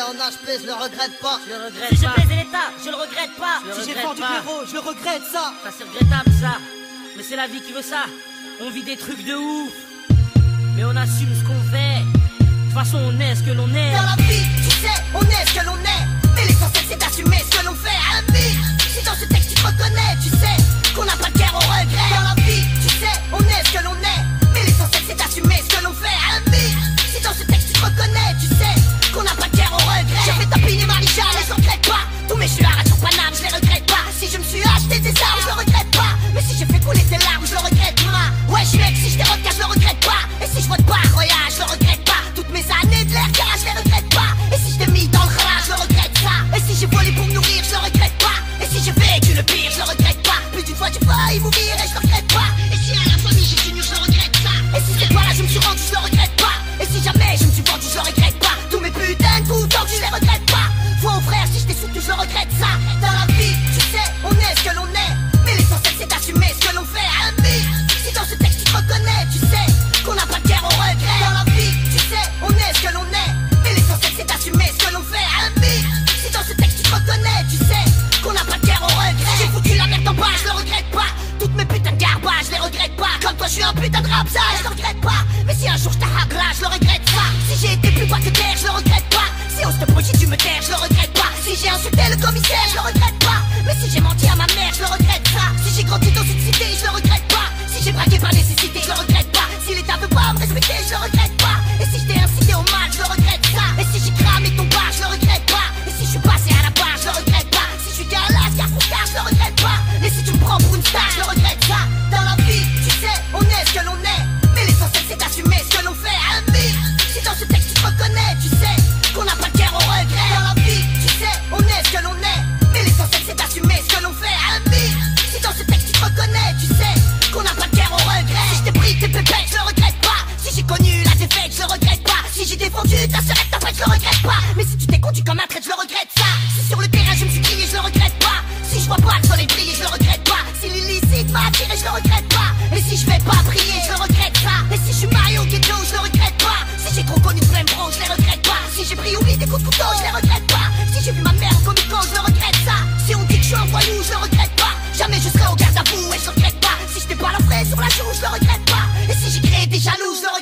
en HP, je le regrette pas. Je le regrette Si j'ai pas. baisé l'État, je le regrette pas. Je le Si j'ai regrette vendu pas. Véro, je le regrette ça. Ça c'est regrettable ça. Mais c'est la vie qui veut ça. On vit des trucs de ouf. Mais on assume ce qu'on fait. De toute façon on est ce que l'on est. Dans la vie, tu sais, on est ce que l'on est. Mais l'essentiel c'est d'assumer ce que l'on fait. Ami, si dans ce texte tu te reconnais, tu sais qu'on n'a pas de guerre au regret. Dans la vie, tu sais, on est ce que l'on est. Mais l'essentiel c'est d'assumer ce que l'on fait. Ami, si dans ce texte tu te reconnais, tu sais qu'on n'a pas de guerre au regret. J'ai fait tapiner Maréchal et je regrette pas. Tous mes chuards sur Paname, je les regrette pas. Si je me suis acheté des armes, je le regrette pas. Mais si j'ai fait couler tes larmes, je le regrette pas. Ouais, je mec, si je dérote car je le regrette pas. Et si je vote pas, regarde, je le regrette pas. Toutes mes années de l'air garage, je les regrette pas. Et si je t'ai mis dans le rage, je le regrette ça. Et si j'ai volé pour me nourrir, je le regrette pas. Et si j'ai vécu le pire, je le regrette pas. Plus d'une fois j'ai failli mourir et je le regrette pas. Et si à la famille j'ai tenu, je le regrette ça. Et si cette fois-là je me suis rendu, je le regrette pas. Et si jamais je me suis vendu, je le regrette pas. Tous mes putains de coups tordus, je les regrette pas. Vois au frère, si je t'ai soutenu, je le regrette ça. Dans la vie, tu sais, on est ce que l'on est. Mais l'essentiel c'est d'assumer ce que l'on fait. Ami, si dans ce texte tu te reconnais, tu sais qu'on n'a pas de guerre au regret. Dans la vie, tu sais, on est ce que l'on est. Mais l'essentiel c'est d'assumer ce que l'on fait. Ami, si dans ce texte tu te reconnais, tu sais qu'on n'a pas de guerre au regret. J'ai foutu la merde en bas, je le regrette pas. Toutes mes putains de garbage, je les regrette pas. Comme toi je suis un putain de rap, ça je le regrette pas. Mais si un jour je t'arrache, je le regrette pas. Si j'ai été plus bas que terre, je le regrette pas. Si on se projet tu me terres, je le regrette pas. Si j'ai insulté le commissaire, je le regrette pas. Mais si j'ai menti à ma mère, je le regrette ça. Si j'ai grandi dans une cité, je le regrette pas. Si j'ai braqué par nécessité, je le regrette pas. Si l'État veut pas me respecter, je le regrette pas. Et si je t'ai incité au mal, je le regrette ça. Et si j'ai cramé ton bar, je le regrette pas. Et si je suis passé à la barre, je le regrette pas. Si je suis galasse, car je le regrette pas. Et si tu me prends pour une star, je le regrette ça. Dans la vie, tu sais, on est ce que l'on est. Mais l'essentiel c'est d'assumer ce que l'on fait. Ami, si dans ce texte tu te reconnais, tu sais qu'on n'a pas de guerre au regret. Dans la vie, tu sais, on est ce que l'on est. Mais l'essentiel c'est d'assumer ce que l'on fait. Ami, si dans ce texte tu te reconnais, tu sais qu'on n'a pas de guerre au regret. Si je t'ai pris tes pépettes, je le regrette pas. Si j'ai connu la défaite, je le regrette pas. Si j'ai défendu ta sœurette, ta fête, je le regrette pas. Mais si tu t'es conduit comme un traître, je le regrette ça. Si sur le terrain je me suis crié, je le regrette pas. Si je vois pas le soleil briller, je le regrette pas. Si l'illicite m'a attiré, je le regrette pas. Et si je vais pas briller, je le regrette ça. Et si je suis Mario Ghetto, je le regrette pas. Si j'ai trop connu plein bro, je les regrette pas. Si j'ai pris oui des coups de couteau, je les regrette pas. Si j'ai vu ma mère au comico, je le regrette ça. Si on dit que je suis un voyou, je le regrette pas. Jamais je serai au garde à vous et je le regrette pas. Si je t'ai pas la fraise sur la joue, je le regrette pas. Et si j'ai créé des jaloux, je le